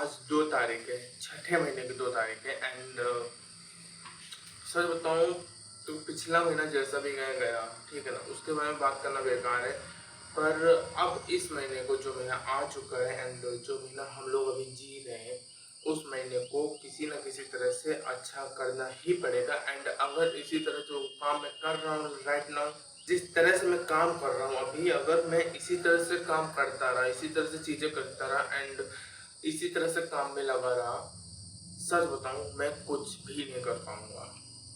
आज 2 तारीख है, छठे महीने की 2 तारीख है एंड सच बताऊँ तो पिछला महीना जैसा भी गया गया, ठीक है ना, उसके बारे में बात करना बेकार है। पर अब इस महीने को जो महीना आ चुका है एंड जो महीना हम लोग अभी जी रहे हैं, उस महीने को किसी न किसी तरह से अच्छा करना ही पड़ेगा। एंड अगर इसी तरह जो काम मैं कर रहा हूँ राइट नाउ, जिस तरह से मैं काम कर रहा हूँ अभी, अगर मैं इसी तरह से काम करता रहा, इसी तरह से चीज़ें करता रहा एंड इसी तरह से काम में लगा रहा, सच बताऊं मैं कुछ भी नहीं कर पाऊंगा।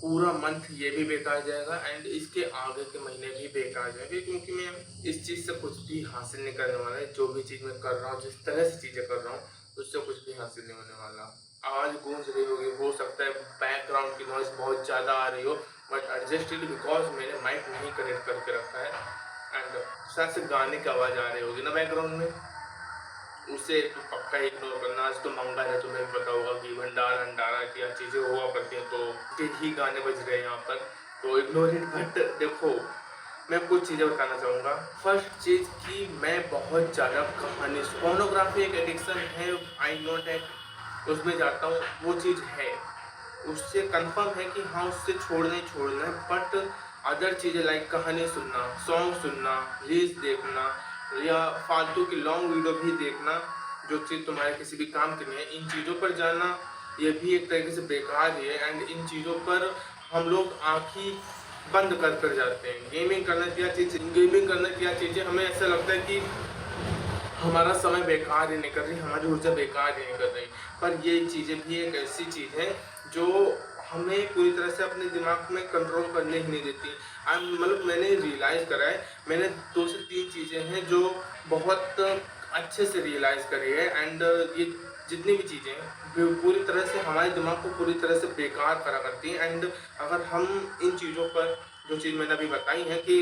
पूरा मंथ ये भी बेकार जाएगा एंड इसके आगे के महीने भी बेकार जाएंगे, क्योंकि मैं इस चीज़ से कुछ भी हासिल नहीं करने वाला है। जो भी चीज़ मैं कर रहा हूँ, जिस तरह से चीज़ें कर रहा हूँ, उससे कुछ भी हासिल नहीं होने वाला। आवाज़ गूंज रही होगी, हो सकता है बैकग्राउंड की नॉइज बहुत ज़्यादा आ रही हो, बट एडजस्ट इट बिकॉज मैंने माइक नहीं कनेक्ट करके रखा है एंड शायद से गाने की आवाज़ आ रही होगी ना बैकग्राउंड में, उसे तो पक्का इग्नोर करना। आज तो मंगल है, तुम्हें भी पता होगा कि भंडारा भंडारा की चीज़ें हुआ करती हैं, तो यही गाने बज रहे हैं यहाँ पर, तो इग्नोर इट। बट देखो, मैं कुछ चीज़ें बताना चाहूँगा। फर्स्ट चीज़ कि मैं बहुत ज़्यादा कहानी, पोर्नोग्राफी एक एडिक्शन है, आई नो डैट, उसमें जाता हूँ, वो चीज़ है, उससे कंफर्म है कि हाँ उससे छोड़ना ही छोड़ना है। बट अदर चीज़ें लाइक कहानी सुनना, सॉन्ग सुनना, रील्स देखना या फालतू की लॉन्ग वीडियो भी देखना, जो चीज़ तुम्हारे किसी भी काम की नहीं है, इन चीज़ों पर जाना ये भी एक तरीके से बेकार ही है। एंड इन चीज़ों पर हम लोग आँखी बंद कर जाते हैं। गेमिंग करना क्या चीज़ें हमें ऐसा लगता है कि हमारा समय बेकार ही नहीं कर रही, हमारी ऊर्जा बेकार ही नहीं कर रही। पर ये चीज़ें भी एक ऐसी चीज़ है जो हमें पूरी तरह से अपने दिमाग में कंट्रोल करने ही नहीं देती। मतलब मैंने रियलाइज़ करा है, मैंने 2 से 3 चीज़ें हैं जो बहुत अच्छे से रियलाइज़ करी है एंड ये जितनी भी चीज़ें हैं पूरी तरह से हमारे दिमाग को पूरी तरह से बेकार करा करती हैं। एंड अगर हम इन चीज़ों पर, जो चीज़ मैंने अभी बताई है कि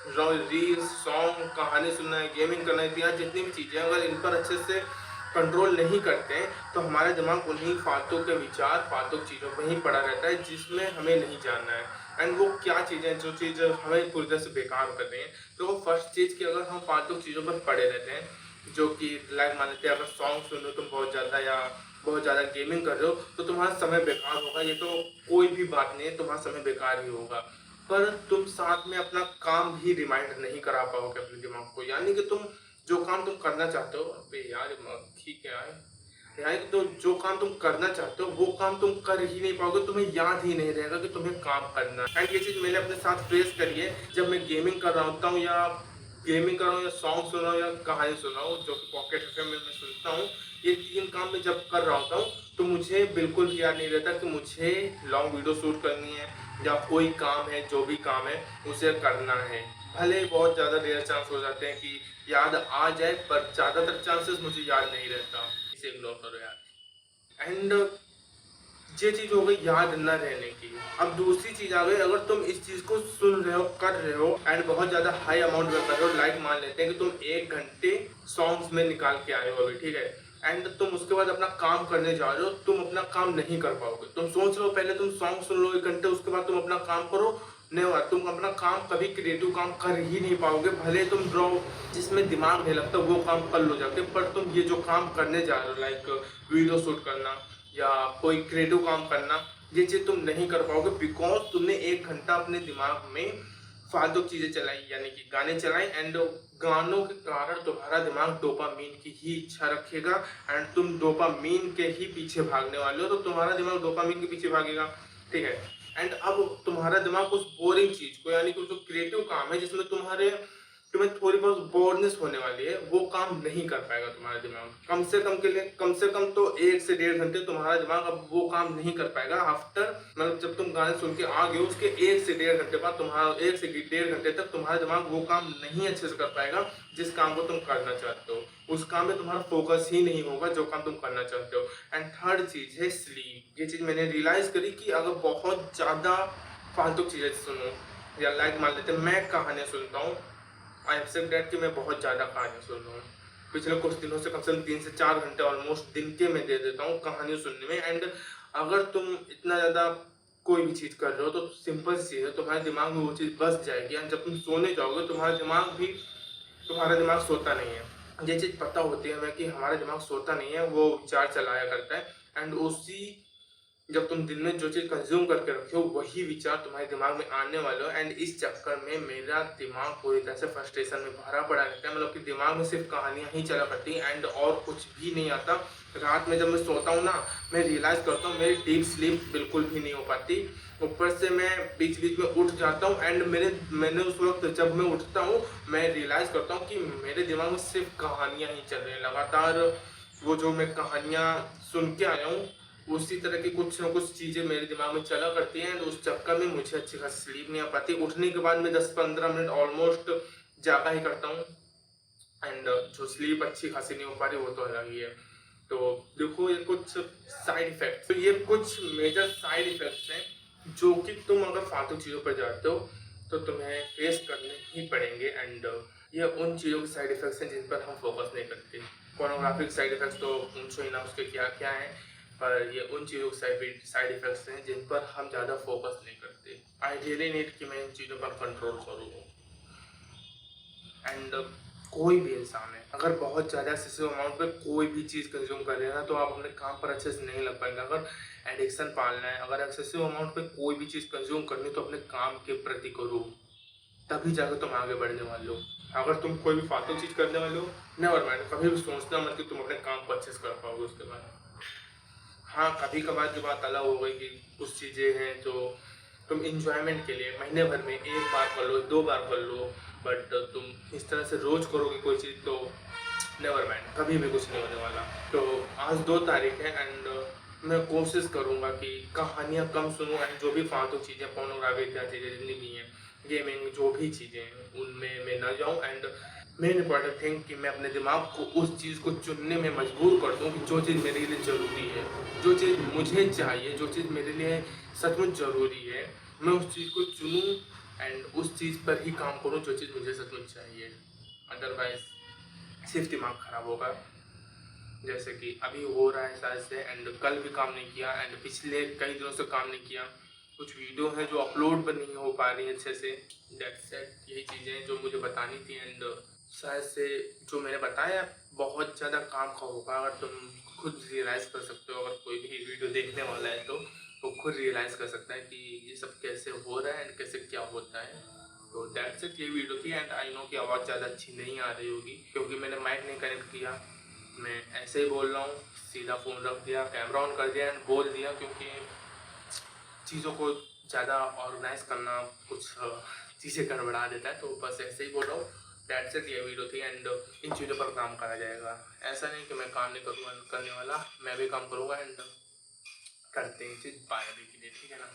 रील्स, सॉन्ग, कहानी सुनना है, गेमिंग करना है, या जितनी भी चीज़ें, अगर इन पर अच्छे से कंट्रोल नहीं करते हैं तो हमारा दिमाग उन्हीं फालतू के विचार, फालतू चीज़ों में ही पड़ा रहता है जिसमें हमें नहीं जानना है। एंड वो क्या चीज़ें, जो चीज़ हमें पूरी तरह से बेकार कर रही हैं, तो वो फर्स्ट चीज़ कि अगर हम फालतू चीज़ों पर पड़े रहते हैं, जो कि लाइक मान लेते हैं अगर सॉन्ग सुन रहे हो तुम बहुत ज़्यादा, या बहुत ज़्यादा गेमिंग कर रहे हो, तो तुम्हारा समय बेकार होगा। ये तो कोई भी बात नहीं है, तुम्हारा समय बेकार ही होगा। पर तुम साथ में अपना काम भी रिमाइंड नहीं करा पाओगे अपने दिमाग को, यानी कि तुम जो काम तुम करना चाहते हो, अबे यार ठीक है यार, तो जो काम तुम करना चाहते हो वो काम तुम कर ही नहीं पाओगे, तुम्हें याद ही नहीं रहेगा कि तुम्हें काम करना है। एंड ये चीज़ मैंने अपने साथ फेस करी है, जब मैं गेमिंग कर रहा होता हूँ या सॉन्ग सुन रहा हूँ या कहानी सुन रहा हूँ, जो कि पॉकेट एफएम में मैं सुनता हूँ। ये 3 काम मैं जब कर रहा होता हूँ तो मुझे बिल्कुल भी याद नहीं रहता कि मुझे लॉन्ग वीडियो शूट करनी है या कोई काम है, जो भी काम है उसे करना है। भले बहुत ज़्यादा रेयर चांस हो जाते हैं कि याद आ जाए, पर ज़्यादातर चांसेस मुझे याद नहीं रहता, इसे इग्नोर करो यार। एंड ये चीज़ हो गई याद न रहने की। अब दूसरी चीज़ आ गई, अगर तुम इस चीज़ को सुन रहे हो, कर रहे हो एंड बहुत ज़्यादा हाई अमाउंट में कर रहे हो, लाइक मान लेते हैं कि तुम 1 घंटे सॉन्ग्स में निकाल के आए हो अभी, ठीक है, एंड तुम उसके बाद अपना काम करने जा रहे हो, तुम अपना काम नहीं कर पाओगे। तुम सोच रहे हो पहले तुम सॉन्ग सुन लो 1 घंटे, उसके बाद तुम अपना काम करो, नहीं हुआ, तुम अपना काम कभी क्रिएटिव काम कर ही नहीं पाओगे। भले तुम ड्रॉ जिसमें दिमाग नहीं लगता वो काम कर लो जाके, पर तुम ये जो काम करने जा रहे हो लाइक वीडियो शूट करना या कोई क्रिएटिव काम करना, ये चीज़ तुम नहीं कर पाओगे बिकॉज तुमने 1 घंटा अपने दिमाग में फालतू चीज़ें चलाई, यानी कि गाने चलाए एंड गानों के कारण तुम्हारा दिमाग डोपामीन की ही इच्छा रखेगा एंड तुम डोपामीन के ही पीछे भागने वाले हो, तो तुम्हारा दिमाग डोपामीन के पीछे भागेगा, ठीक है। एंड अब तुम्हारा दिमाग उस बोरिंग चीज़ को, यानी कि जो क्रिएटिव काम है जिसमें तुम्हें थोड़ी बहुत बोरनेस होने वाली है, वो काम नहीं कर पाएगा तुम्हारा दिमाग। कम से कम तो 1 से 1.5 घंटे तुम्हारा दिमाग अब वो काम नहीं कर पाएगा। आफ्टर मतलब जब तुम गाने सुन के आ गए उसके 1 से 1.5 घंटे बाद तुम्हारा 1 से 1.5 घंटे तक तुम्हारा दिमाग वो काम नहीं अच्छे से कर पाएगा जिस काम को तुम करना चाहते हो। उस काम में तुम्हारा फोकस ही नहीं होगा जो काम तुम करना चाहते हो। एंड थर्ड चीज़ है स्लीप। ये चीज़ मैंने रियलाइज़ करी कि अगर बहुत ज़्यादा फालतू चीज़ें सुनो, या लाइक मान लेते मैं कहानियाँ सुनता हूँ, आई एक्सेप्ट दैट कि मैं बहुत ज़्यादा कहानियाँ सुन रहा हूँ। पिछले कुछ दिनों से कम 3 से 4 घंटे ऑलमोस्ट दिन के मैं दे देता हूँ कहानियाँ सुनने में। एंड अगर तुम इतना ज़्यादा कोई भी चीज़ कर रहे हो तो सिंपल सी चीज़ है, तुम्हारे दिमाग में वो चीज़ बस जाएगी एंड जब तुम सोने जाओगे तुम्हारा दिमाग सोता नहीं है। ये चीज़ पता होती है हमें कि हमारा दिमाग सोता नहीं है, वो विचार चलाया करता है। एंड उसी जब तुम दिन में जो चीज़ कंज्यूम करके रखे हो वही विचार तुम्हारे दिमाग में आने वाले हो। एंड इस चक्कर में मेरा दिमाग पूरी तरह से फ्रस्ट्रेशन में भरा पड़ा रहता है, मतलब कि दिमाग में सिर्फ कहानियाँ ही चला करती हैं एंड और कुछ भी नहीं आता। रात में जब मैं सोता हूँ ना, मैं रियलाइज़ करता हूँ मेरी डीप स्लीप बिल्कुल भी नहीं हो पाती। ऊपर से मैं बीच बीच में उठ जाता हूँ एंड मैंने उस वक्त जब मैं उठता हूँ मैं रियलाइज़ करता हूँ कि मेरे दिमाग में सिर्फ कहानियाँ ही चल रही हैं लगातार। वो जो मैं कहानियाँ सुन के आया हूँ उसी तरह की कुछ ना कुछ चीज़ें मेरे दिमाग में चला करती हैं। उस चक्कर में मुझे अच्छी खासी स्लीप नहीं आ पाती। उठने के बाद मैं 10-15 मिनट ऑलमोस्ट जागा ही करता हूँ। एंड जो स्लीप अच्छी खासी नहीं हो पा रही वो तो अलग ही है। तो देखो ये कुछ साइड इफेक्ट्स, तो ये कुछ मेजर साइड इफेक्ट्स हैं जो कि तुम अगर फालतू चीज़ों पर जाते हो तो तुम्हें फेस करने ही पड़ेंगे। एंड ये उन चीज़ों के साइड इफेक्ट्स हैं जिन पर हम फोकस नहीं करते। पोर्नोग्राफिक साइड इफेक्ट्स तो पूछो ही ना उसके क्या क्या हैं, पर ये उन चीज़ों के साइड इफेक्ट्स हैं जिन पर हम ज़्यादा फोकस नहीं करते। आई रियली नीड कि मैं इन चीज़ों पर कंट्रोल करूँ। एंड कोई भी इंसान है अगर बहुत ज़्यादा एक्सेसिव अमाउंट पे कोई भी चीज़ कंज्यूम कर रहे हैं ना तो आप अपने काम पर अच्छे से नहीं लग पाएंगे। अगर एडिक्शन पालना है, अगर एक्सेसिव अमाउंट पे कोई भी चीज़ कंज्यूम करनी है तो अपने काम के प्रति करो, तभी जाकर तुम आगे बढ़ने वाले हो। अगर तुम कोई भी फालतू चीज़ करने वाले हो, नेवर माइंड, कभी भी सोचना मत कि तुम अपने काम को अच्छे से कर पाओगे उसके बाद। हाँ, कभी कभार की बात अलग हो गई कि कुछ चीज़ें हैं जो तुम इंजॉयमेंट के लिए महीने भर में एक बार कर लो, दो बार कर लो, बट तुम इस तरह से रोज करोगे कोई चीज़ तो नेवर माइंड, कभी भी कुछ नहीं होने वाला। तो आज 2 तारीख है एंड मैं कोशिश करूँगा कि कहानियाँ कम सुनूँ एंड जो भी फालतू चीज़ें पोर्नोग्राफी इत्यादि चीज़ें जितनी भी हैं, गेमिंग जो भी चीज़ें हैं उनमें मैं ना जाऊँ। एंड मेन इंपॉर्टेंट थिंग कि मैं अपने दिमाग को उस चीज़ को चुनने में मजबूर कर दूँ कि जो चीज़ मेरे लिए ज़रूरी है, जो चीज़ मुझे चाहिए, जो चीज़ मेरे लिए सचमुच ज़रूरी है, मैं उस चीज़ को चुनूँ एंड उस चीज़ पर ही काम करूँ जो चीज़ मुझे सचमुच चाहिए। अदरवाइज़ सिर्फ दिमाग ख़राब होगा, जैसे कि अभी हो रहा है शायद से। एंड कल भी काम नहीं किया एंड पिछले कई दिनों से काम नहीं किया। कुछ वीडियो हैं जो अपलोड भी नहीं हो पा रही हैं अच्छे से। दैट्स इट, यही चीज़ें जो मुझे बतानी थी। एंड शायद से जो मैंने बताया बहुत ज़्यादा काम का होगा, अगर तुम खुद रियलाइज़ कर सकते हो, अगर कोई भी वीडियो देखने वाला है तो वो खुद रियलाइज़ कर सकता है कि ये सब कैसे हो रहा है एंड कैसे क्या होता है। तो दैट्स इट, ये वीडियो थी। एंड आई नो कि आवाज़ ज़्यादा अच्छी नहीं आ रही होगी क्योंकि मैंने माइक नहीं कनेक्ट किया, मैं ऐसे ही बोल रहा हूँ, सीधा फ़ोन रख दिया, कैमरा ऑन कर दिया एंड बोल दिया, क्योंकि चीज़ों को ज़्यादा ऑर्गेनाइज करना कुछ चीज़ें गड़बड़ा देता है। तो बस ऐसे ही बोल रहा हूँ। दैट्स इट, ये वीडियो थी। एंड इन चीज़ों पर काम करा जाएगा, ऐसा नहीं कि मैं काम नहीं करूँगा करने वाला, मैं भी काम करूँगा एंड करते हैं चीज़ बाय अभी के लिए, ठीक है ना।